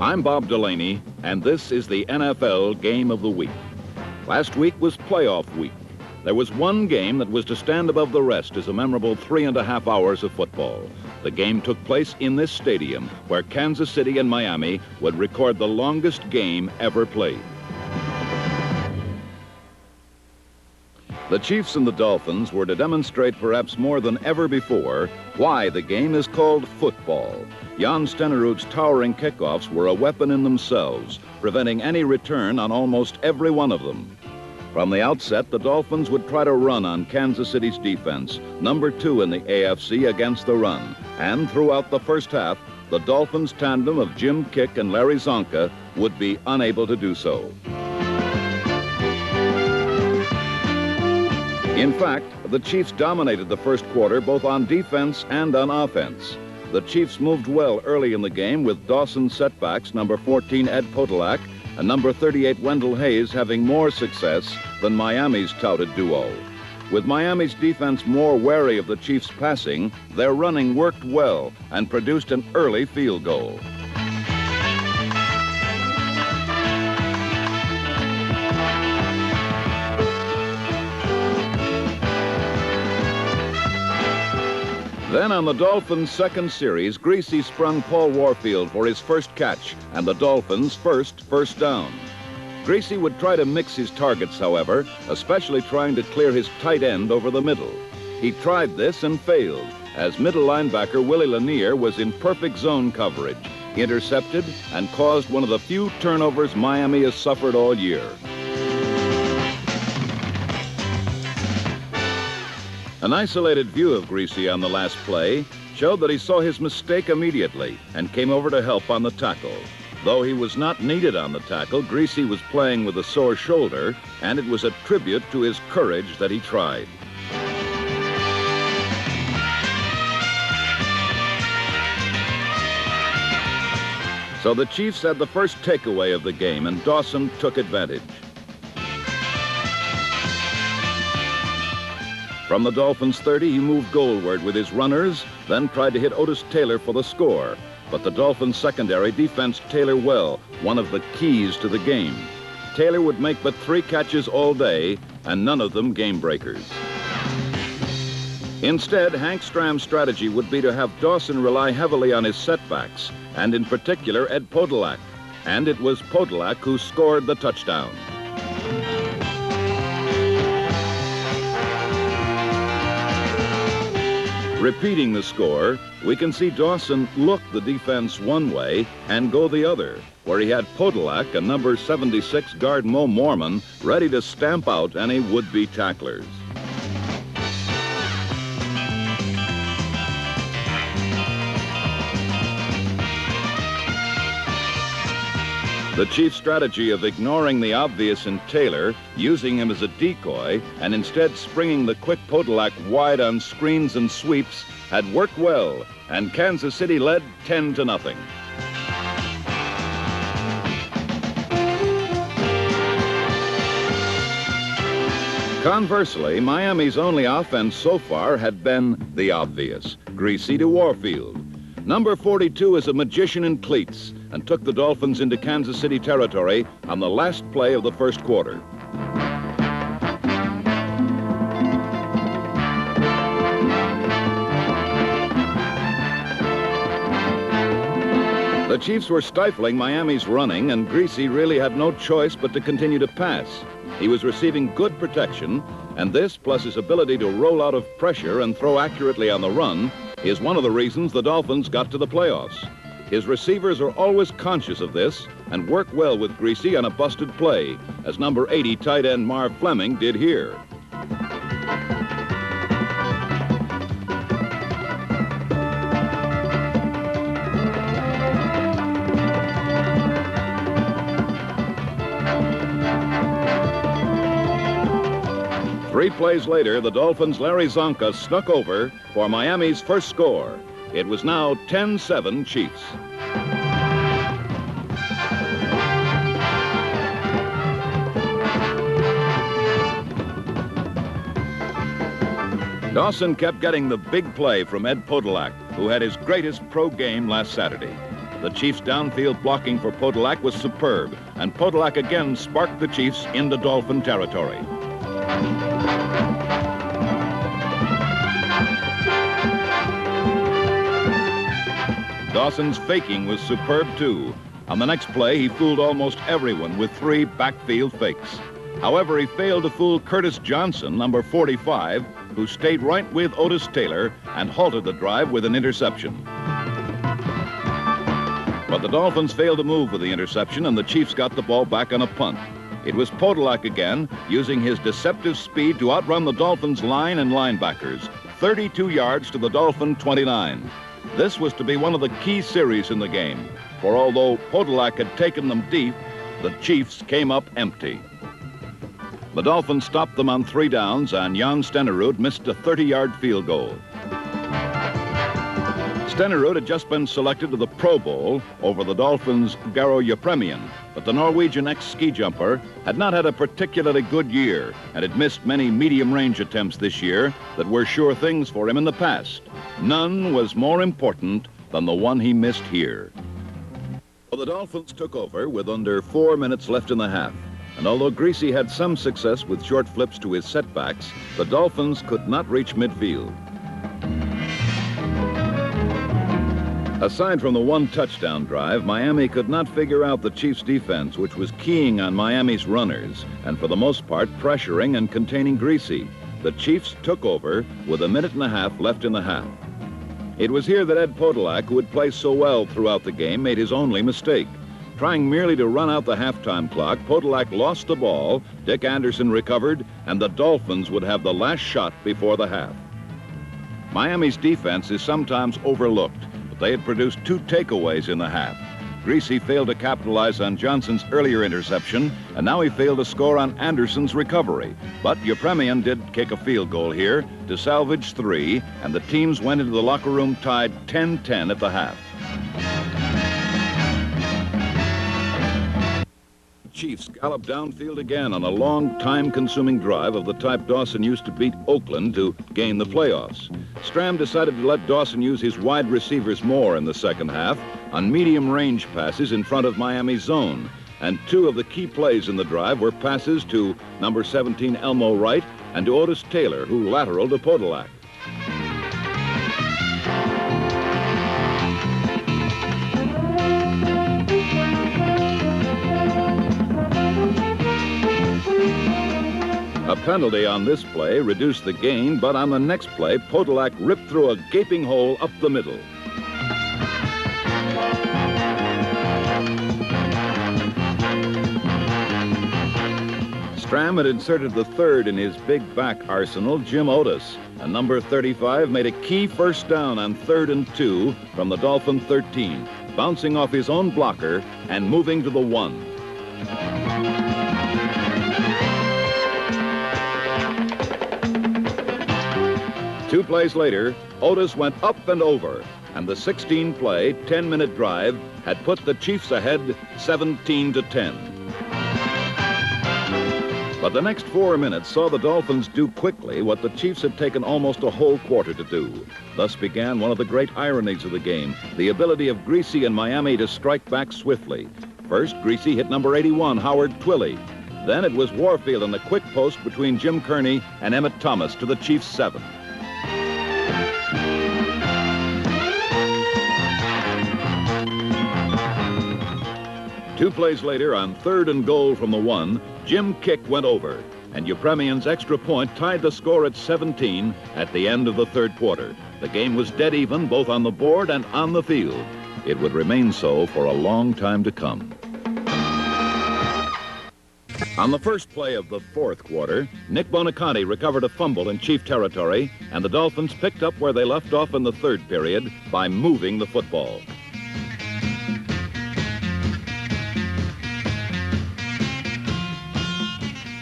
I'm Bob Delaney, and this is the NFL Game of the Week. Last week was playoff week. There was one game that was to stand above the rest as a memorable 3.5 hours of football. The game took place in this stadium, where Kansas City and Miami would record the longest game ever played. The Chiefs and the Dolphins were to demonstrate perhaps more than ever before why the game is called football. Jan Stenerud's towering kickoffs were a weapon in themselves, preventing any return on almost every one of them. From the outset, the Dolphins would try to run on Kansas City's defense, number 2 in the AFC against the run. And throughout the first half, the Dolphins' tandem of Jim Kick and Larry Zonka would be unable to do so. In fact, the Chiefs dominated the first quarter both on defense and on offense. The Chiefs moved well early in the game with Dawson's setbacks, number 14 Ed Podolak, and number 38 Wendell Hayes having more success than Miami's touted duo. With Miami's defense more wary of the Chiefs' passing, their running worked well and produced an early field goal. Then on the Dolphins' second series, Greasy sprung Paul Warfield for his first catch and the Dolphins' first down. Greasy would try to mix his targets, however, especially trying to clear his tight end over the middle. He tried this and failed, as middle linebacker Willie Lanier was in perfect zone coverage, intercepted, and caused one of the few turnovers Miami has suffered all year. An isolated view of Greasy on the last play showed that he saw his mistake immediately and came over to help on the tackle. Though he was not needed on the tackle, Greasy was playing with a sore shoulder, and it was a tribute to his courage that he tried. So the Chiefs had the first takeaway of the game, and Dawson took advantage. From the Dolphins' 30, he moved goalward with his runners, then tried to hit Otis Taylor for the score. But the Dolphins' secondary defensed Taylor well, one of the keys to the game. Taylor would make but 3 catches all day, and none of them game breakers. Instead, Hank Stram's strategy would be to have Dawson rely heavily on his setbacks, and in particular Ed Podolak. And it was Podolak who scored the touchdown. Repeating the score, we can see Dawson look the defense one way and go the other, where he had Podolak and number 76 guard Mo Mormon ready to stamp out any would-be tacklers. The Chiefs' strategy of ignoring the obvious in Taylor, using him as a decoy, and instead springing the quick Podolak wide on screens and sweeps had worked well, and Kansas City led 10-0. Conversely, Miami's only offense so far had been the obvious, Greasy to Warfield. Number 42 is a magician in cleats and took the Dolphins into Kansas City territory on the last play of the first quarter. The Chiefs were stifling Miami's running, and Greasy really had no choice but to continue to pass. He was receiving good protection, and this, plus his ability to roll out of pressure and throw accurately on the run, is one of the reasons the Dolphins got to the playoffs. His receivers are always conscious of this and work well with Greasy on a busted play, as number 80 tight end Marv Fleming did here. Three plays later, the Dolphins' Larry Zonka snuck over for Miami's first score. It was now 10-7 Chiefs. Dawson kept getting the big play from Ed Podolak, who had his greatest pro game last Saturday. The Chiefs' downfield blocking for Podolak was superb, and Podolak again sparked the Chiefs into Dolphin territory. Dawson's faking was superb too. On the next play, he fooled almost everyone with 3 backfield fakes. However, he failed to fool Curtis Johnson, number 45, who stayed right with Otis Taylor and halted the drive with an interception. But the Dolphins failed to move with the interception, and the Chiefs got the ball back on a punt. It was Podolak again, using his deceptive speed to outrun the Dolphins' line and linebackers, 32 yards to the Dolphin 29. This was to be one of the key series in the game, for although Podolak had taken them deep, the Chiefs came up empty. The Dolphins stopped them on 3 downs, and Jan Stenerud missed a 30-yard field goal. Stenerud had just been selected to the Pro Bowl over the Dolphins' Garo Yepremian, but the Norwegian ex-ski jumper had not had a particularly good year and had missed many medium-range attempts this year that were sure things for him in the past. None was more important than the one he missed here. Well, the Dolphins took over with under 4 minutes left in the half. And although Greasy had some success with short flips to his setbacks, the Dolphins could not reach midfield. Aside from the 1 touchdown drive, Miami could not figure out the Chiefs' defense, which was keying on Miami's runners and for the most part pressuring and containing Greasy. The Chiefs took over with 1.5 minutes left in the half. It was here that Ed Podolak, who had played so well throughout the game, made his only mistake. Trying merely to run out the halftime clock, Podolak lost the ball, Dick Anderson recovered, and the Dolphins would have the last shot before the half. Miami's defense is sometimes overlooked, but they had produced 2 takeaways in the half. Greasy failed to capitalize on Johnson's earlier interception, and now he failed to score on Anderson's recovery. But Yepremian did kick a field goal here to salvage 3, and the teams went into the locker room tied 10-10 at the half. Chiefs galloped downfield again on a long, time-consuming drive of the type Dawson used to beat Oakland to gain the playoffs. Stram decided to let Dawson use his wide receivers more in the second half on medium-range passes in front of Miami's zone. And 2 of the key plays in the drive were passes to number 17 Elmo Wright and to Otis Taylor, who lateraled to Podolak. A penalty on this play reduced the gain, but on the next play, Podolak ripped through a gaping hole up the middle. Stram had inserted the 3rd in his big back arsenal, Jim Otis, and number 35 made a key first down on 3rd and 2 from the Dolphin 13, bouncing off his own blocker and moving to the 1. Two plays later, Otis went up and over, and the 16-play, 10-minute drive had put the Chiefs ahead 17-10. But the next 4 minutes saw the Dolphins do quickly what the Chiefs had taken almost a whole quarter to do. Thus began one of the great ironies of the game, the ability of Greasy and Miami to strike back swiftly. First, Greasy hit number 81, Howard Twilley. Then it was Warfield in the quick post between Jim Kearney and Emmett Thomas to the Chiefs' 7. Two plays later, on 3rd and goal from the 1, Jim Kick went over, and Yepremian's extra point tied the score at 17 at the end of the 3rd quarter. The game was dead even both on the board and on the field. It would remain so for a long time to come. On the first play of the 4th quarter, Nick Bonaconti recovered a fumble in Chief territory, and the Dolphins picked up where they left off in the 3rd period by moving the football.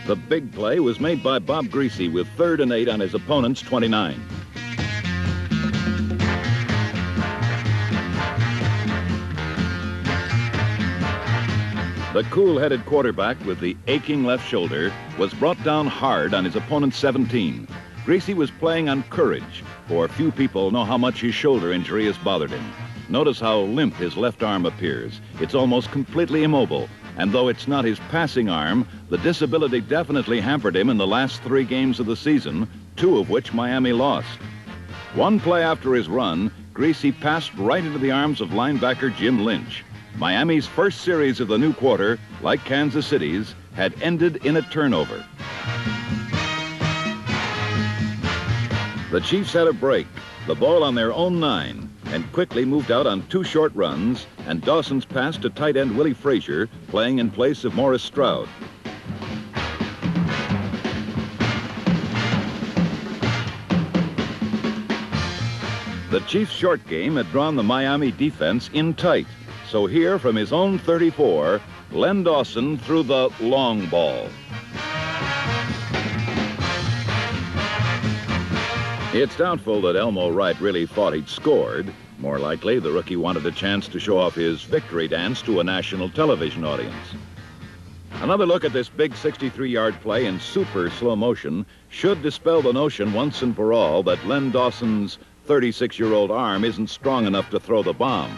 The big play was made by Bob Greasy with 3rd and 8 on his opponent's 29. The cool-headed quarterback with the aching left shoulder was brought down hard on his opponent's 17. Greasy was playing on courage, for few people know how much his shoulder injury has bothered him. Notice how limp his left arm appears. It's almost completely immobile. And though it's not his passing arm, the disability definitely hampered him in the last 3 games of the season, 2 of which Miami lost. One play after his run, Greasy passed right into the arms of linebacker Jim Lynch. Miami's first series of the new quarter, like Kansas City's, had ended in a turnover. The Chiefs had a break, the ball on their own 9, and quickly moved out on 2 short runs, and Dawson's pass to tight end Willie Frazier, playing in place of Morris Stroud. The Chiefs' short game had drawn the Miami defense in tight. So here, from his own 34, Len Dawson threw the long ball. It's doubtful that Elmo Wright really thought he'd scored. More likely, the rookie wanted a chance to show off his victory dance to a national television audience. Another look at this big 63-yard play in super slow motion should dispel the notion once and for all that Len Dawson's 36-year-old arm isn't strong enough to throw the bomb.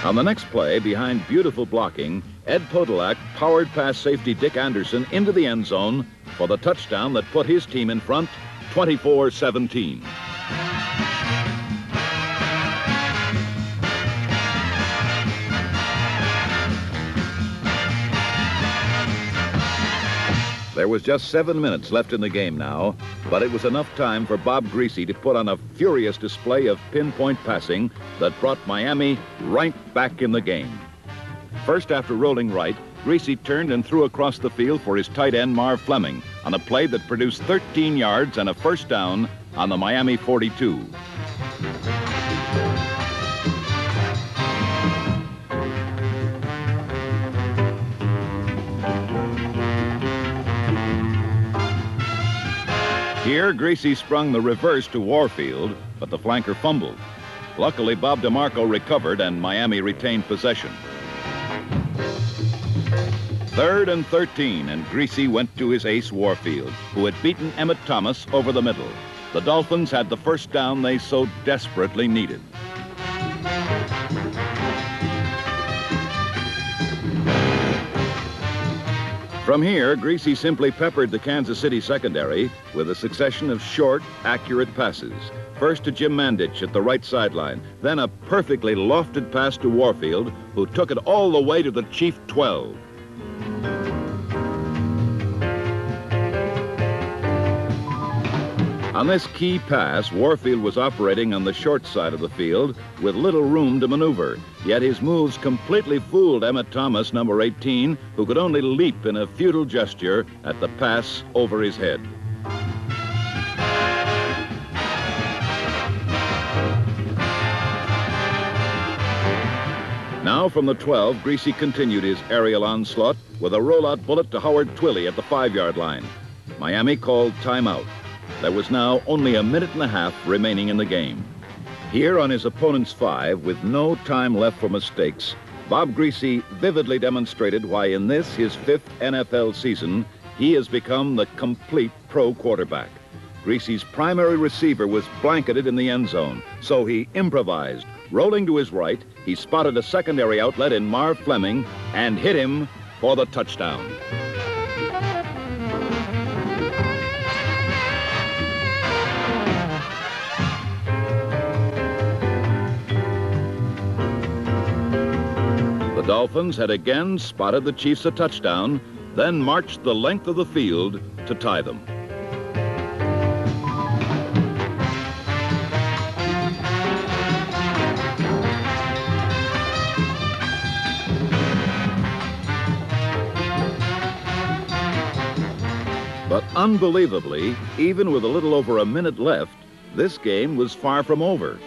On the next play, behind beautiful blocking, Ed Podolak powered past safety Dick Anderson into the end zone for the touchdown that put his team in front, 24-17. There was just 7 minutes left in the game now, but it was enough time for Bob Greasy to put on a furious display of pinpoint passing that brought Miami right back in the game. First, after rolling right, Greasy turned and threw across the field for his tight end Marv Fleming on a play that produced 13 yards and a first down on the Miami 42. Here, Greasy sprung the reverse to Warfield, but the flanker fumbled. Luckily, Bob DeMarco recovered and Miami retained possession. 3rd and 13, and Greasy went to his ace Warfield, who had beaten Emmett Thomas over the middle. The Dolphins had the first down they so desperately needed. From here, Greasy simply peppered the Kansas City secondary with a succession of short, accurate passes. First to Jim Mandich at the right sideline, then a perfectly lofted pass to Warfield, who took it all the way to the Chief 12. On this key pass, Warfield was operating on the short side of the field with little room to maneuver. Yet his moves completely fooled Emmett Thomas, number 18, who could only leap in a futile gesture at the pass over his head. Now from the 12, Greasy continued his aerial onslaught with a rollout bullet to Howard Twilley at the 5-yard line. Miami called timeout. There was now only a minute and a half remaining in the game. Here on his opponent's 5, with no time left for mistakes, Bob Greasy vividly demonstrated why in this, his 5th NFL season, he has become the complete pro quarterback. Greasy's primary receiver was blanketed in the end zone, so he improvised. Rolling to his right, he spotted a secondary outlet in Marv Fleming and hit him for the touchdown. The Dolphins had again spotted the Chiefs a touchdown, then marched the length of the field to tie them. But unbelievably, even with a little over a minute left, this game was far from over.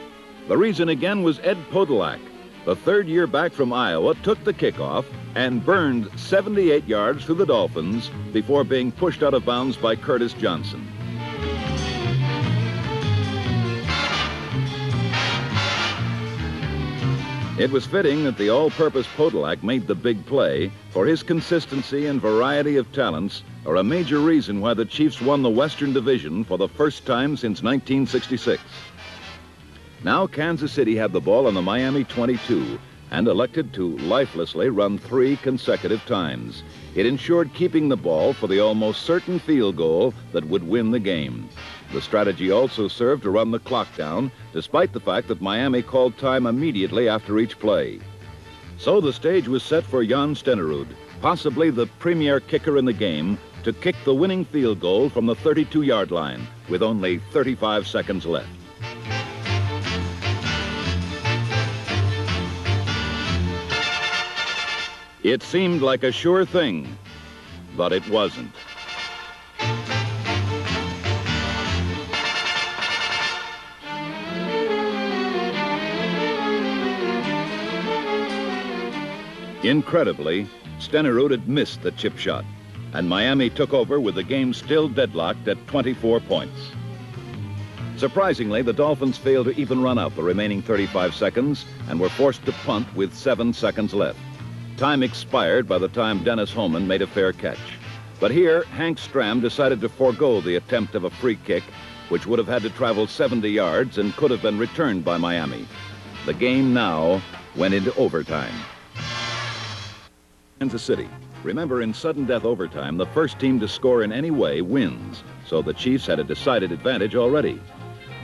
The reason again was Ed Podolak. The 3rd year back from Iowa took the kickoff and burned 78 yards through the Dolphins before being pushed out of bounds by Curtis Johnson. It was fitting that the all-purpose Podolak made the big play, for his consistency and variety of talents are a major reason why the Chiefs won the Western Division for the first time since 1966. Now Kansas City had the ball on the Miami 22 and elected to lifelessly run 3 consecutive times. It ensured keeping the ball for the almost certain field goal that would win the game. The strategy also served to run the clock down, despite the fact that Miami called time immediately after each play. So the stage was set for Jan Stenerud, possibly the premier kicker in the game, to kick the winning field goal from the 32-yard line with only 35 seconds left. It seemed like a sure thing, but it wasn't. Incredibly, Stenerud had missed the chip shot, and Miami took over with the game still deadlocked at 24 points. Surprisingly, the Dolphins failed to even run out the remaining 35 seconds and were forced to punt with 7 seconds left. Time expired by the time Dennis Homan made a fair catch. But here, Hank Stram decided to forego the attempt of a free kick, which would have had to travel 70 yards and could have been returned by Miami. The game now went into overtime. Kansas City. Remember, in sudden death overtime, the first team to score in any way wins, so the Chiefs had a decided advantage already.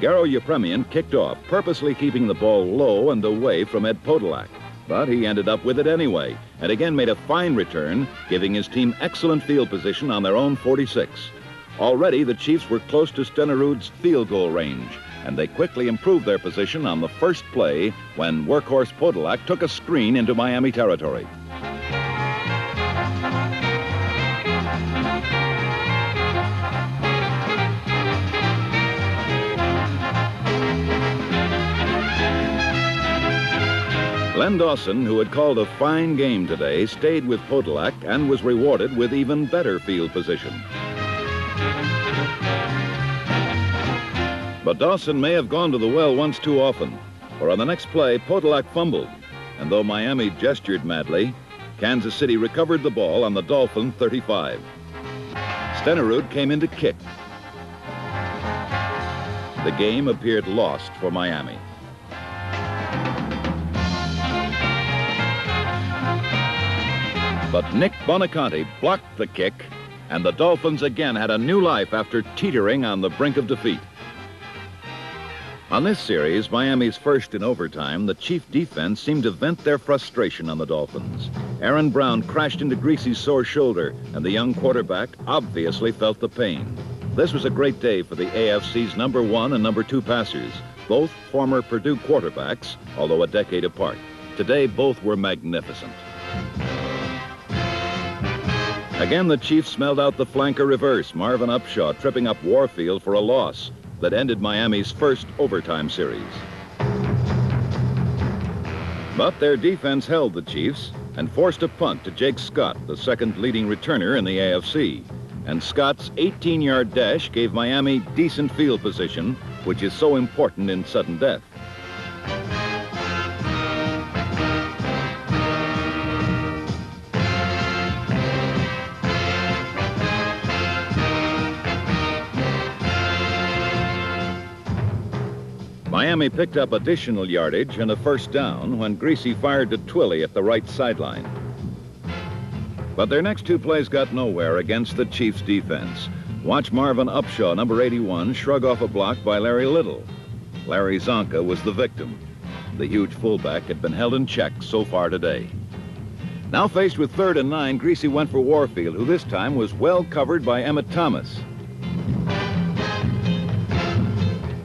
Garo Yepremian kicked off, purposely keeping the ball low and away from Ed Podolak. But he ended up with it anyway, and again made a fine return, giving his team excellent field position on their own 46. Already, the Chiefs were close to Stenerud's field goal range, and they quickly improved their position on the first play when workhorse Podolak took a screen into Miami territory. Len Dawson, who had called a fine game today, stayed with Podolak and was rewarded with even better field position. But Dawson may have gone to the well once too often, for on the next play, Podolak fumbled. And though Miami gestured madly, Kansas City recovered the ball on the Dolphin 35. Stenerud came in to kick. The game appeared lost for Miami. But Nick Bonaconte blocked the kick, and the Dolphins again had a new life after teetering on the brink of defeat. On this series, Miami's first in overtime, the Chief defense seemed to vent their frustration on the Dolphins. Aaron Brown crashed into Greasy's sore shoulder, and the young quarterback obviously felt the pain. This was a great day for the AFC's number 1 and number 2 passers, both former Purdue quarterbacks, although a decade apart. Today, both were magnificent. Again, the Chiefs smelled out the flanker reverse, Marvin Upshaw tripping up Warfield for a loss that ended Miami's first overtime series. But their defense held the Chiefs and forced a punt to Jake Scott, the second leading returner in the AFC. And Scott's 18-yard dash gave Miami decent field position, which is so important in sudden death. Miami picked up additional yardage and a first down when Greasy fired to Twilly at the right sideline. But their next 2 plays got nowhere against the Chiefs' defense. Watch Marvin Upshaw, number 81, shrug off a block by Larry Little. Larry Zonka was the victim. The huge fullback had been held in check so far today. Now faced with 3rd and 9, Greasy went for Warfield, who this time was well covered by Emmett Thomas.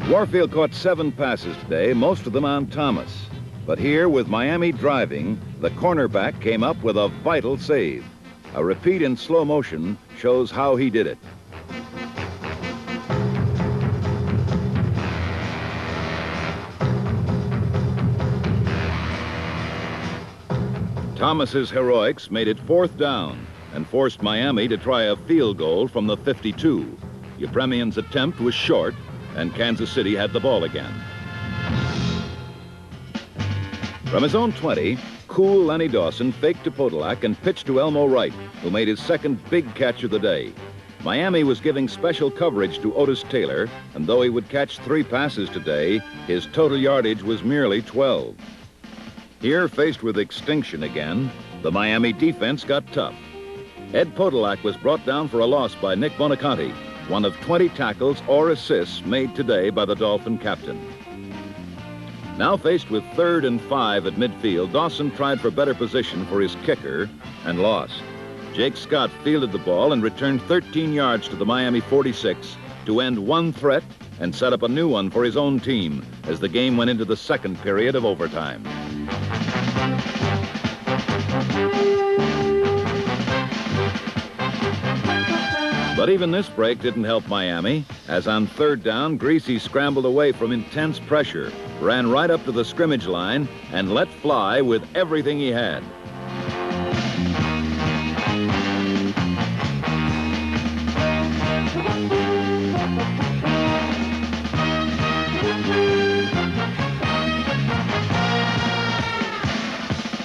Warfield caught 7 passes today, most of them on Thomas. But here, with Miami driving, the cornerback came up with a vital save. A repeat in slow motion shows how he did it. Thomas's heroics made it 4th down and forced Miami to try a field goal from the 52. Yepremian's attempt was short, and Kansas City had the ball again. From his own 20, cool Lenny Dawson faked to Podolak and pitched to Elmo Wright, who made his second big catch of the day. Miami was giving special coverage to Otis Taylor, and though he would catch 3 passes today, his total yardage was merely 12. Here, faced with extinction again, the Miami defense got tough. Ed Podolak was brought down for a loss by Nick Bonaconti, one of 20 tackles or assists made today by the Dolphin captain. Now faced with 3rd and 5 at midfield, Dawson tried for better position for his kicker and lost. Jake Scott fielded the ball and returned 13 yards to the Miami 46 to end one threat and set up a new one for his own team as the game went into the second period of overtime. But even this break didn't help Miami, as on 3rd down, Greasy scrambled away from intense pressure, ran right up to the scrimmage line, and let fly with everything he had.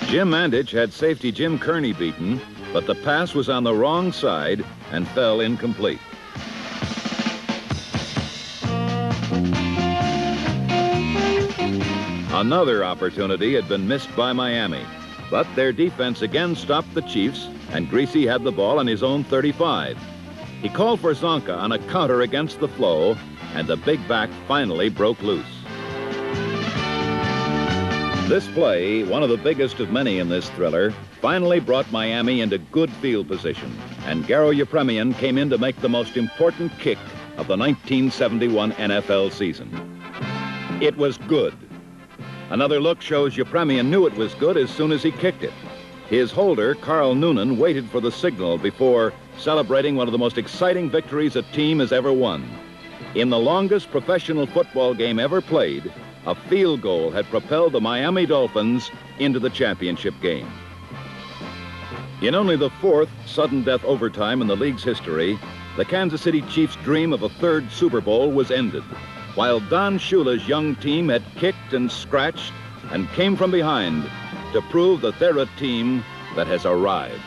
Jim Mandich had safety Jim Kearney beaten, but the pass was on the wrong side and fell incomplete. Another opportunity had been missed by Miami, but their defense again stopped the Chiefs, and Greasy had the ball on his own 35. He called for Zonka on a counter against the flow, and the big back finally broke loose. This play, one of the biggest of many in this thriller, finally brought Miami into good field position, and Garo Yepremian came in to make the most important kick of the 1971 NFL season. It was good. Another look shows Yepremian knew it was good as soon as he kicked it. His holder, Carl Noonan, waited for the signal before celebrating one of the most exciting victories a team has ever won. In the longest professional football game ever played, a field goal had propelled the Miami Dolphins into the championship game. In only the 4th sudden death overtime in the league's history, the Kansas City Chiefs' dream of a 3rd Super Bowl was ended, while Don Shula's young team had kicked and scratched and came from behind to prove that they're a team that has arrived.